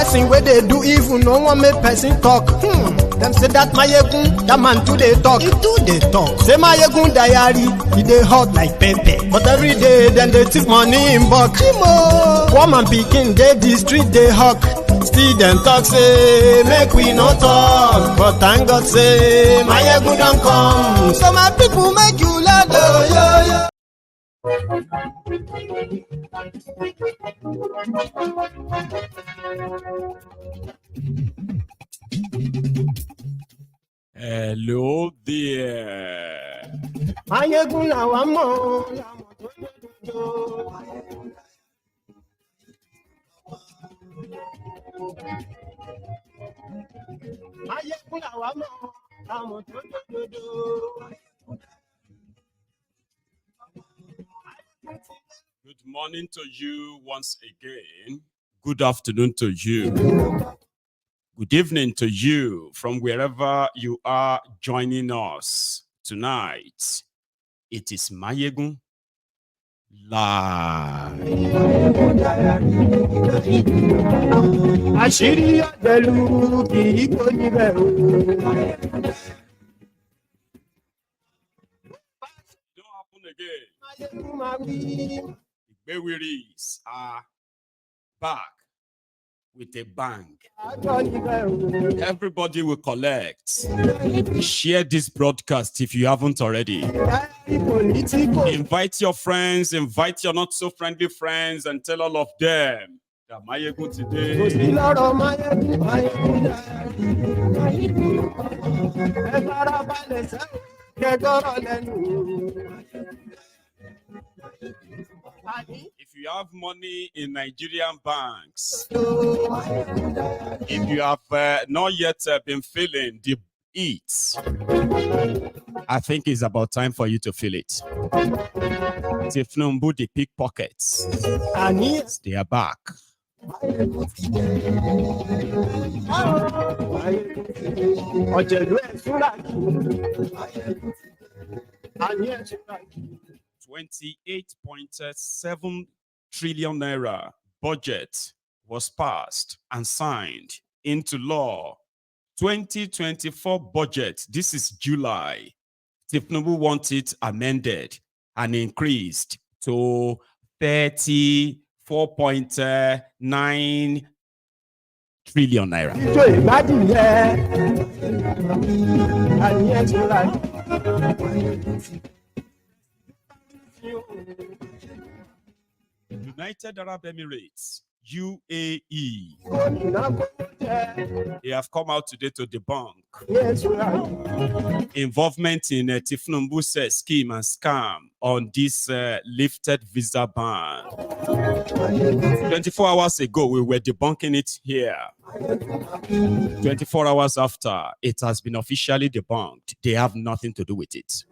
person where they do even no one make person talk. Them say that Mayegun, that man too they talk. He too they talk. Say Mayegun diary, he they hot like pepper. But every day then they take money in bulk. Woman picking they the street they hawk. Still them talk say make we no talk. But thank God say Mayegun don't come. So my people make you laugh. Hello there. Mayegun làwa mọ̀. Mayegun làwa mọ̀. Good morning to you once again. Good afternoon to you. Good evening to you from wherever you are joining us tonight. It is Mayegun Live. Àṣírí ọ̀dẹ̀lú kì í kó níbẹ̀ o. Don't happen again. Mayegun máa wí. Igbewiris are back with a bang. Everybody will collect. Share this broadcast if you haven't already. Invite your friends, invite your not so friendly friends, and tell all of them that Mayegun today. If you have money in Nigerian banks, if you have not yet been feeling the heat, I think it's about time for you to feel it. Tinubu, the pickpockets, they are back. N28.7 trillion naira budget was passed and signed into law. 2024 budget, this is July. Tinubu wants it amended and increased to 34.9 trillion naira. United Arab Emirates, UAE, they have come out today to debunk involvement in a Tinubu's scheme and scam on this lifted visa ban. 24 hours ago, we were debunking it here. 24 hours after, it has been officially debunked. They have nothing to do with it.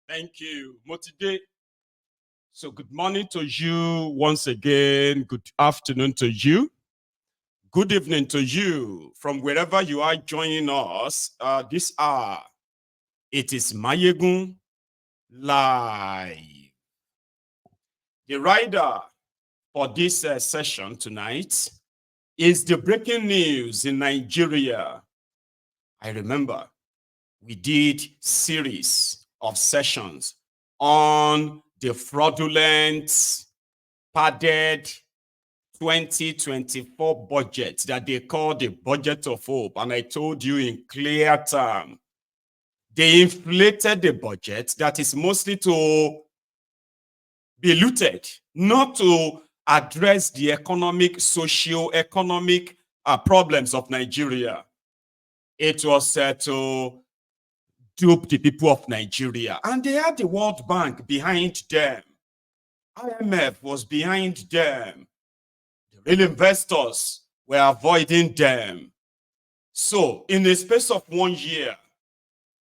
Thank you, Motide. So good morning to you once again. Good afternoon to you. Good evening to you from wherever you are joining us this hour. It is Mayegun Live. The rider for this session tonight is the breaking news in Nigeria. I remember we did series of sessions on the fraudulent, padded 2024 budget that they call the budget of hope. And I told you in clear terms, they inflated the budget that is mostly to be looted, not to address the economic, socio-economic problems of Nigeria. It was to dupe the people of Nigeria. And they had the World Bank behind them. IMF was behind them. The real investors were avoiding them. So, in a space of 1 year,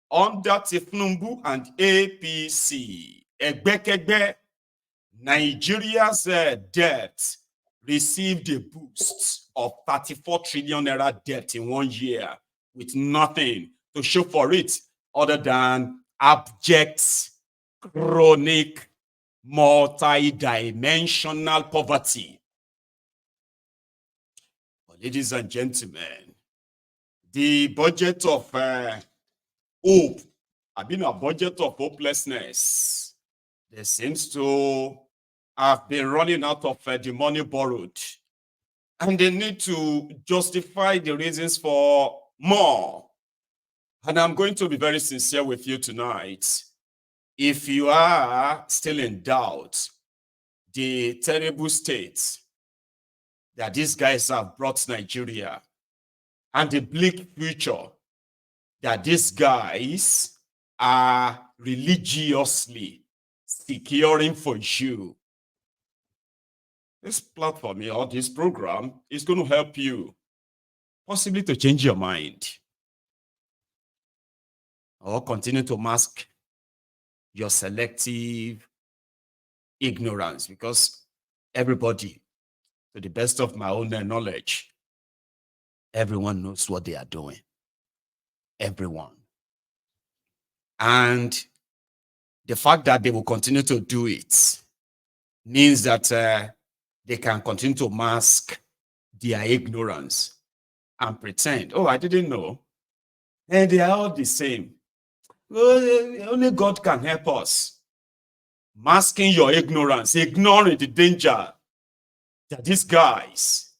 under Tinubu and APC, Egbekegbe, Nigeria's debt received a boost of 34 trillion naira debt in 1 year with nothing to show for it other than abject, chronic, multi-dimensional poverty. But ladies and gentlemen, the budget of hope, I've been a budget of hopelessness. There seems to have been running out of the money borrowed. And they need to justify the reasons for more. And I'm going to be very sincere with you tonight. If you are still in doubt, the terrible state that these guys have brought Nigeria and the bleak future that these guys are religiously securing for you, this platform or this program is going to help you possibly to change your mind or continue to mask your selective ignorance, because everybody, to the best of my own knowledge, everyone knows what they are doing. Everyone. And the fact that they will continue to do it means that they can continue to mask their ignorance and pretend, oh, I didn't know. And they are all the same. Well, only God can help us. Masking your ignorance, ignoring the danger that these guys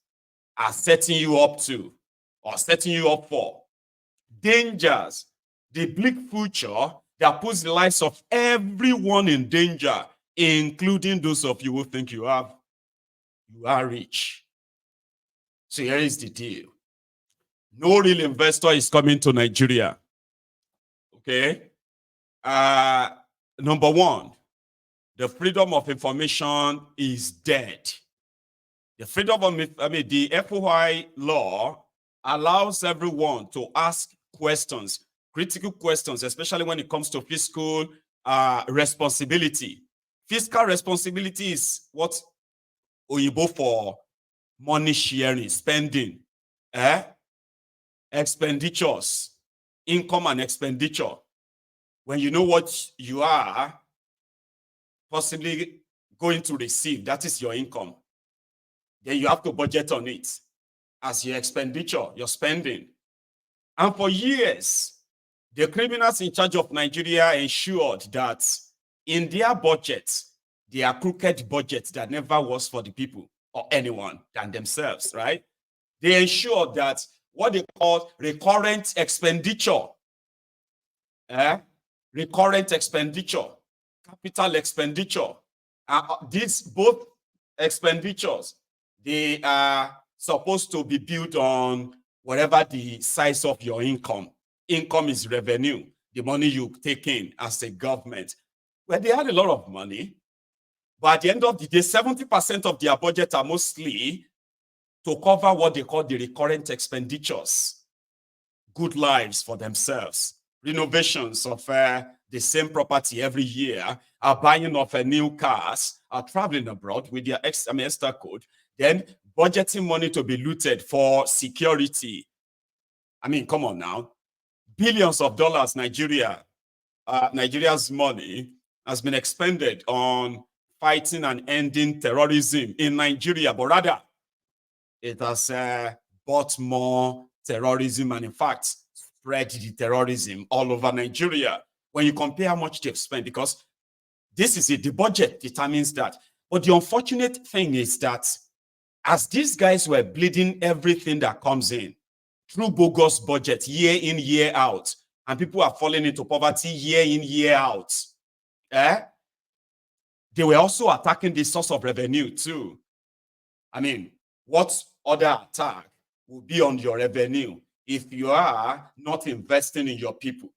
are setting you up to or setting you up for. Dangers, the bleak future that puts the lives of everyone in danger, including those of you who think you are rich. So here is the deal. No real investor is coming to Nigeria. Okay? Number one, the freedom of information is dead. The freedom of, the FOI law allows everyone to ask questions, critical questions, especially when it comes to fiscal responsibility. Fiscal responsibility is what Oyibo for money sharing, spending, expenditures, income and expenditure. When you know what you are possibly going to receive, that is your income, then you have to budget on it as your expenditure, your spending. And for years, the criminals in charge of Nigeria ensured that in their budget, their crooked budget that never was for the people or anyone than themselves, right? They ensured that what they call recurrent expenditure, recurrent expenditure, capital expenditure, these both expenditures, they are supposed to be built on whatever the size of your income. Income is revenue, the money you take in as a government. Well, they had a lot of money, but at the end of the day, 70% of their budget are mostly to cover what they call the recurrent expenditures. Good lives for themselves, renovations of the same property every year, buying of new cars, traveling abroad with their extra code, then budgeting money to be looted for security. I mean, come on now. Billions of dollars Nigeria's money has been expended on fighting and ending terrorism in Nigeria, but rather it has bought more terrorism and in fact spread the terrorism all over Nigeria. When you compare how much they've spent, because this is it, the budget determines that. But the unfortunate thing is that as these guys were bleeding everything that comes in through bogus budget year in, year out, and people are falling into poverty year in, year out, they were also attacking the source of revenue too. I mean, what other attack will be on your revenue if you are not investing in your people?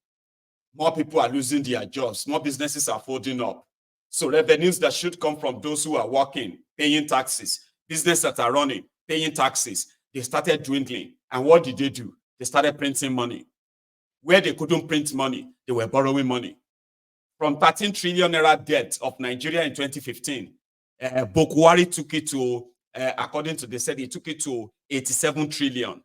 More people are losing their jobs. More businesses are folding up. So revenues that should come from those who are working, paying taxes, businesses that are running, paying taxes, they started dwindling. And what did they do? They started printing money. Where they couldn't print money, they were borrowing money. from 13 trillion naira debt of Nigeria in 2015. Bokwari took it to, according to they said, he took it to 87 trillion.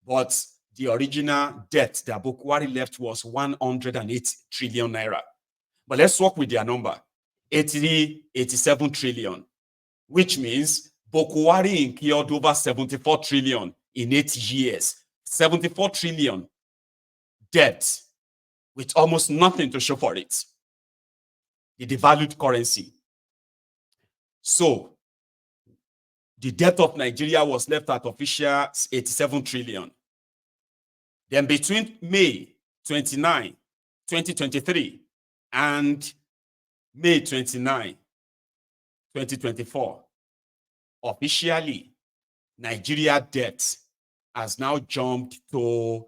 But the original debt that Bokwari left was 108 trillion naira. But let's work with their number, 87 trillion, which means Bokwari incurred over 74 trillion in 8 years. 74 trillion debt with almost nothing to show for it. The devalued currency. So the debt of Nigeria was left at official 87 trillion. Then between May 29, 2023 and May 29, 2024, officially, Nigeria debt has now jumped to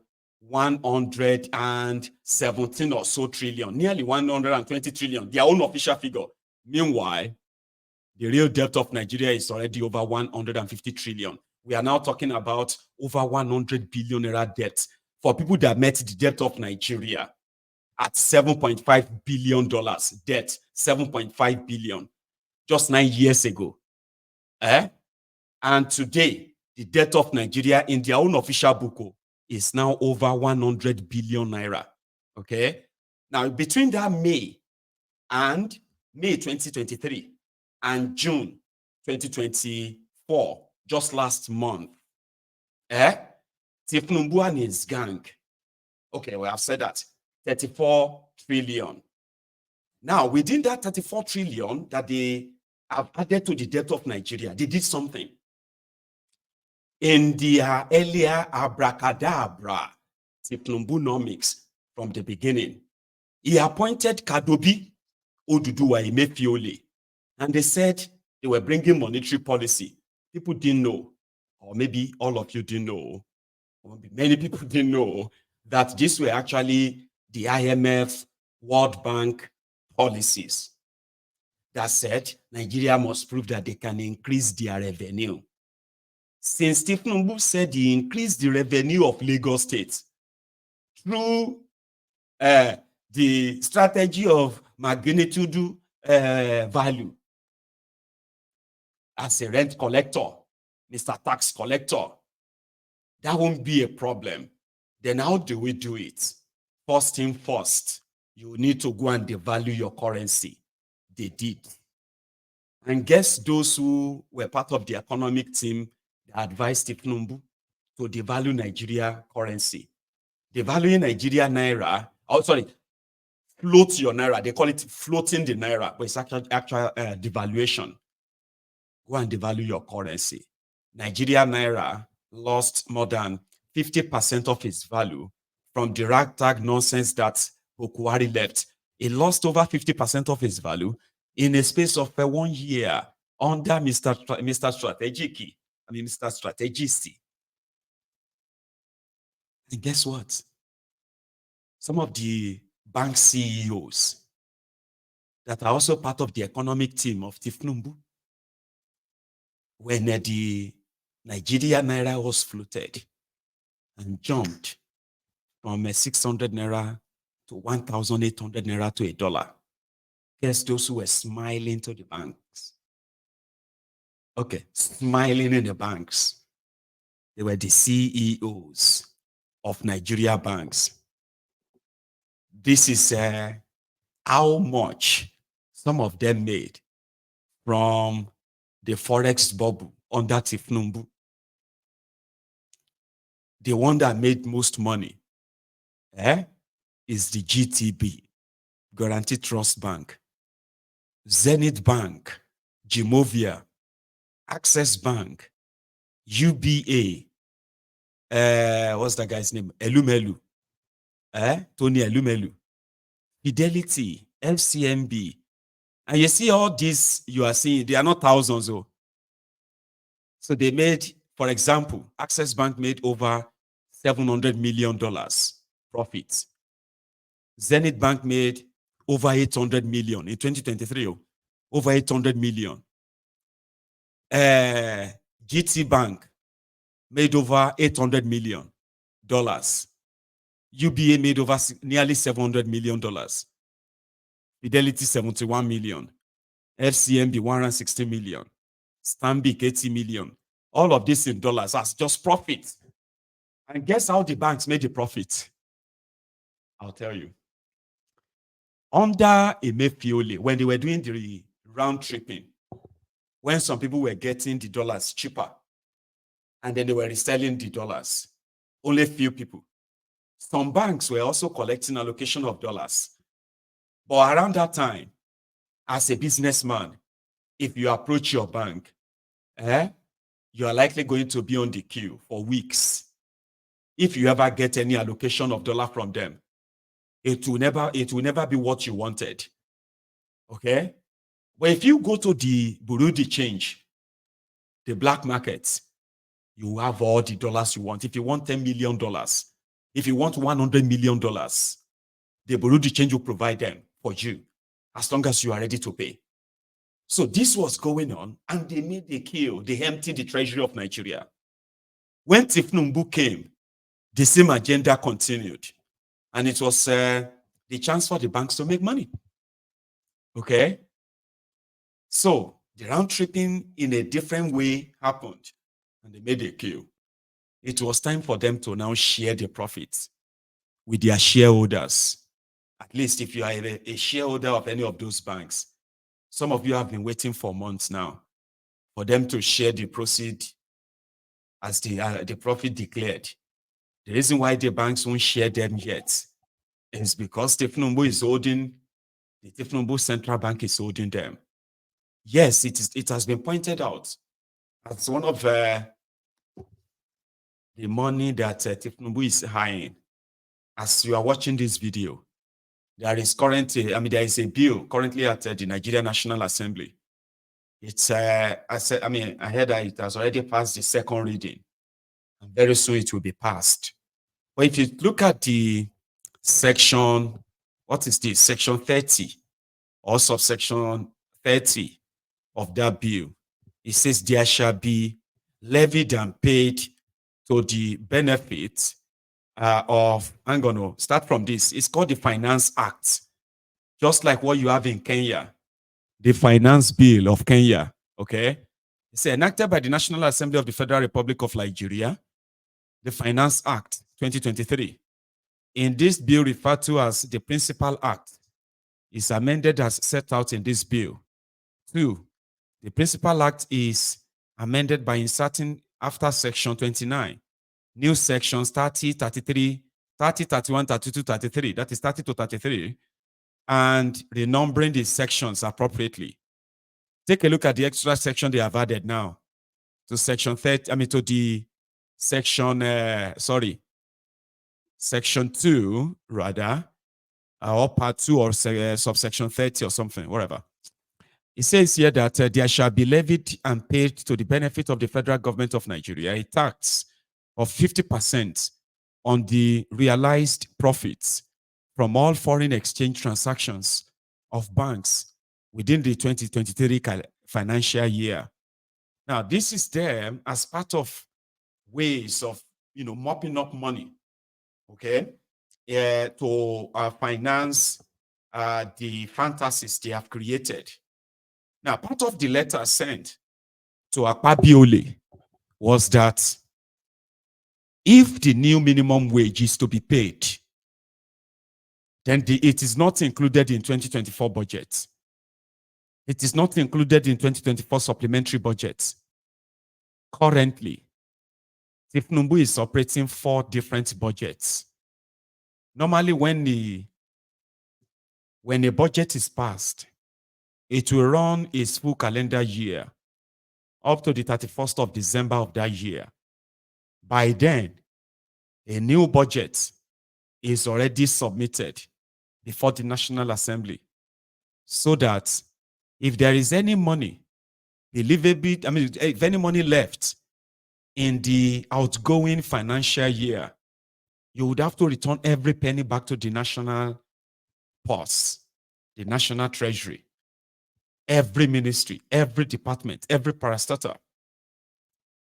117 or so trillion, nearly 120 trillion, their own official figure. Meanwhile, the real debt of Nigeria is already over 150 trillion. We are now talking about over 100 billion naira debt for people that met the debt of Nigeria at $7.5 billion debt, 7.5 billion, just 9 years ago. And today, the debt of Nigeria in their own official book is now over 100 billion naira. Okay. Now, between that May 2023 and June 2024, just last month, Tinubu and his gang, okay, well, I've said that, 34 trillion. Now, within that 34 trillion that they have added to the debt of Nigeria, they did something. In their earlier abracadabra, Tinubunomics from the beginning, he appointed Kadobi Oduduwa Emefiole, and they said they were bringing monetary policy. People didn't know, or maybe all of you didn't know, or maybe many people didn't know that these were actually the IMF, World Bank policies that said Nigeria must prove that they can increase their revenue. Since Tinubu said he increased the revenue of Lagos State through the strategy of magnitude value as a rent collector, Mr. Tax Collector, that won't be a problem. Then how do we do it? First thing first, you need to go and devalue your currency. They did. And guess those who were part of the economic team that advised Tinubu to devalue Nigeria currency. Devaluing Nigeria naira, float your naira. They call it floating the naira, but it's actual devaluation. Go and devalue your currency. Nigeria naira lost more than 50% of its value from the ragtag nonsense that Bokwari left. It lost over 50% of its value in a space of 1 year under Mr. Strategist. And guess what? Some of the bank CEOs that are also part of the economic team of Tinubu, when the Nigeria naira was floated and jumped from 600 naira to 1,800 naira to $1. Guess those who were smiling to the banks. Okay, smiling in the banks. They were the CEOs of Nigeria banks. This is how much some of them made from the Forex bubble under Tinubu. The one that made most money is the GTB, Guaranteed Trust Bank, Zenith Bank, Jimovia, Access Bank, UBA, what's that guy's name? Elumelu, Tony Elumelu, Fidelity, FCMB. And you see all these you are seeing, they are not thousands. So they made, for example, Access Bank made over $700 million profit. Zenith Bank made over 800 million in 2023, over 800 million. GT Bank made over $800 million. UBA made over nearly $700 million. Fidelity 71 million, FCMB 160 million, Stanbic 80 million. All of this in dollars as just profit. And guess how the banks made the profit? I'll tell you. Under Emefiole, when they were doing the round tripping, when some people were getting the dollars cheaper, and then they were reselling the dollars, only a few people. Some banks were also collecting allocation of dollars. But around that time, as a businessman, if you approach your bank, you are likely going to be on the queue for weeks. If you ever get any allocation of dollar from them, it will never be what you wanted. Okay? But if you go to the Bureau de Change, the black market, you have all the dollars you want. If you want $10 million, if you want $100 million, the Bureau de Change will provide them for you as long as you are ready to pay. So this was going on, and they made the kill. They emptied the treasury of Nigeria. When Tinubu came, the same agenda continued. And it was the chance for the banks to make money. Okay? So the round tripping in a different way happened, and they made a kill. It was time for them to now share the profits with their shareholders. At least if you are a shareholder of any of those banks, some of you have been waiting for months now for them to share the proceed as the profit declared. The reason why the banks won't share them yet is because Tinubu is holding, the Tinubu Central Bank is holding them. Yes, it has been pointed out as one of the money that Tinubu is hiring. As you are watching this video, there is a bill currently at the Nigerian National Assembly. It's I heard that it has already passed the second reading, and very soon it will be passed. But if you look at the section, what is this? Section 30 or subsection 30 of that bill, it says there shall be levied and paid to the benefit of, I'm going to start from this. It's called the Finance Act, just like what you have in Kenya, the Finance Bill of Kenya, okay? It's enacted by the National Assembly of the Federal Republic of Nigeria, the Finance Act 2023. In this bill referred to as the Principal Act, is amended as set out in this bill. 2. The Principal Act is amended by inserting after Section 29 new sections 30, 33, 30, 31, 32, 33, that is 30 to 33, and renumbering the sections appropriately. Take a look at the extra section they have added now to Section 30, to the section, Section 2, rather, or Part 2 or subsection 30 or something, whatever. It says here that there shall be levied and paid to the benefit of the federal government of Nigeria a tax of 50% on the realized profits from all foreign exchange transactions of banks within the 2023 financial year. Now, this is there as part of ways of, mopping up money, okay, to finance the fantasies they have created. Now, part of the letter sent to Akpabiole was that if the new minimum wage is to be paid, then it is not included in 2024 budget. It is not included in 2024 supplementary budget. Currently, Tinubu is operating 4 different budgets. Normally, when a budget is passed, it will run its full calendar year up to the 31st of December of that year. By then, a new budget is already submitted before the National Assembly, so that if there is any money, if any money left in the outgoing financial year, you would have to return every penny back to the national purse, the national treasury, every ministry, every department, every parastatal,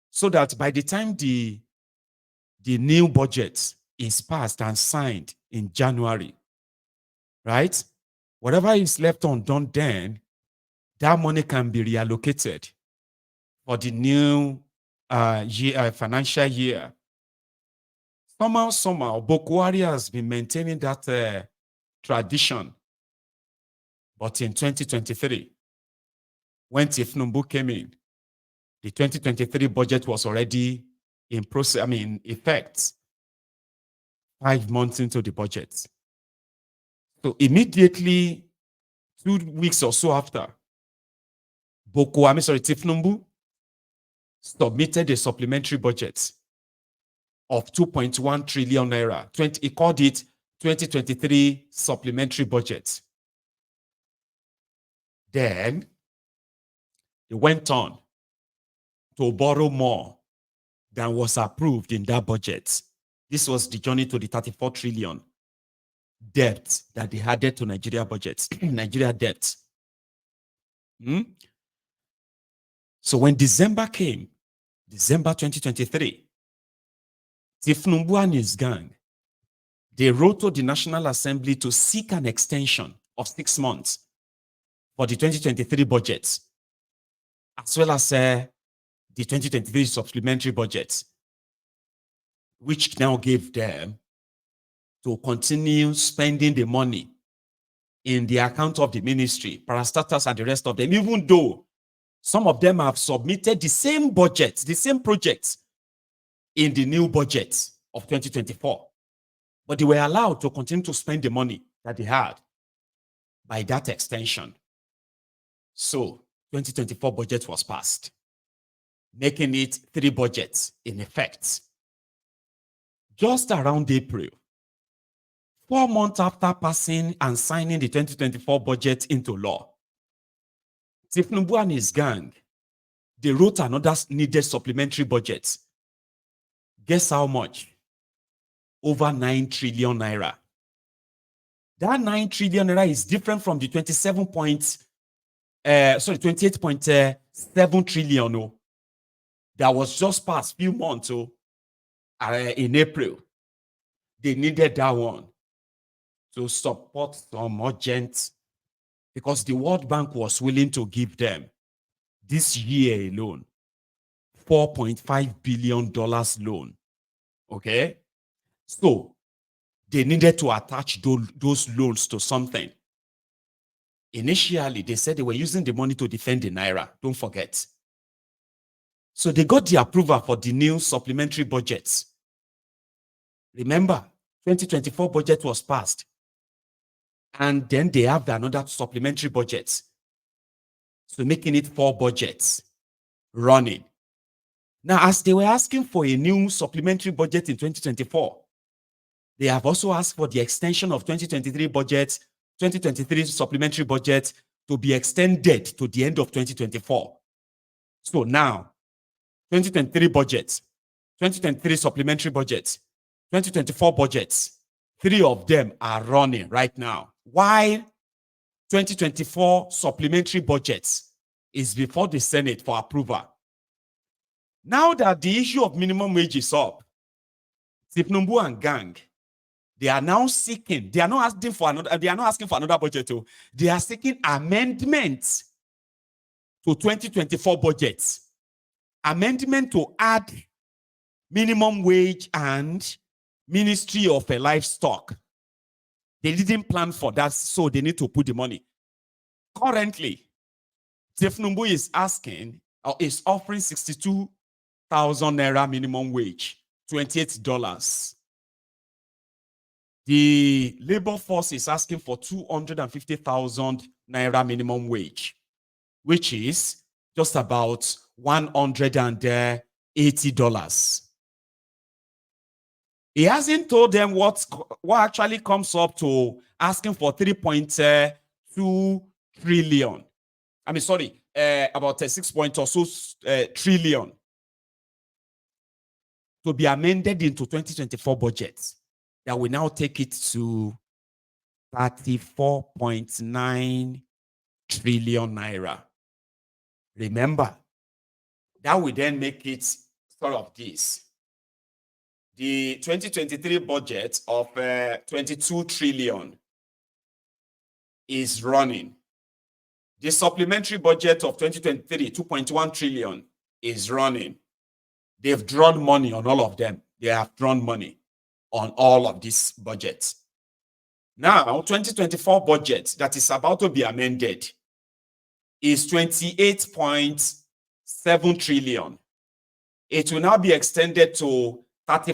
so that by the time the new budget is passed and signed in January, right? whatever is left undone then, that money can be reallocated for the new financial year. Somehow, Boko Haram has been maintaining that tradition. But in 2023, when Tinubu came in, the 2023 budget was already in effect 5 months into the budget. So immediately, 2 weeks or so after, Tinubu submitted a supplementary budget of 2.1 trillion naira. He called it 2023 supplementary budget. Then he went on to borrow more than was approved in that budget. This was the journey to the 34 trillion debt that they added to Nigeria budget, Nigeria debt. So when December came, December 2023, Tinubu and his gang, they wrote to the National Assembly to seek an extension of 6 months for the 2023 budget, as well as the 2023 supplementary budget, which now gave them to continue spending the money in the account of the ministry, parastatals and the rest of them, even though some of them have submitted the same budget, the same projects in the new budget of 2024. But they were allowed to continue to spend the money that they had by that extension. So 2024 budget was passed, making it 3 budgets in effect. Just around April, 4 months after passing and signing the 2024 budget into law, Tinubu and his gang, they wrote another needed supplementary budget. Guess how much? Over 9 trillion naira. That 9 trillion naira is different from the 28.7 trillion that was just passed few months in April. They needed that one to support some urgent, because the World Bank was willing to give them this year alone $4.5 billion loan. Okay? So they needed to attach those loans to something. Initially, they said they were using the money to defend the naira. Don't forget. So they got the approval for the new supplementary budgets. Remember, 2024 budget was passed. And then they have another supplementary budget. So making it 4 budgets running. Now, as they were asking for a new supplementary budget in 2024, they have also asked for the extension of 2023 budget, 2023 supplementary budget to be extended to the end of 2024. So now, 2023 budget, 2023 supplementary budget, 2024 budgets, 3 of them are running right now. While 2024 supplementary budgets is before the Senate for approval. Now that the issue of minimum wage is up, Tinubu and gang, they are now seeking, they are not asking for another budget. They are seeking amendments to 2024 budgets. Amendment to add minimum wage and Ministry of Livestock. They didn't plan for that, so they need to put the money. Currently, Tinubu is asking, or is offering 62,000 naira minimum wage, $28. The labor force is asking for 250,000 naira minimum wage, which is just about $180. He hasn't told them what actually comes up to asking for 3.2 trillion. About 6 point or so trillion to be amended into 2024 budget. That will now take it to 34.9 trillion naira. Remember, that will then make it sort of this. The 2023 budget of 22 trillion is running. The supplementary budget of 2023, 2.1 trillion, is running. They've drawn money on all of them. They have drawn money on all of these budgets. Now, 2024 budget that is about to be amended is 28.7 trillion. It will now be extended to 30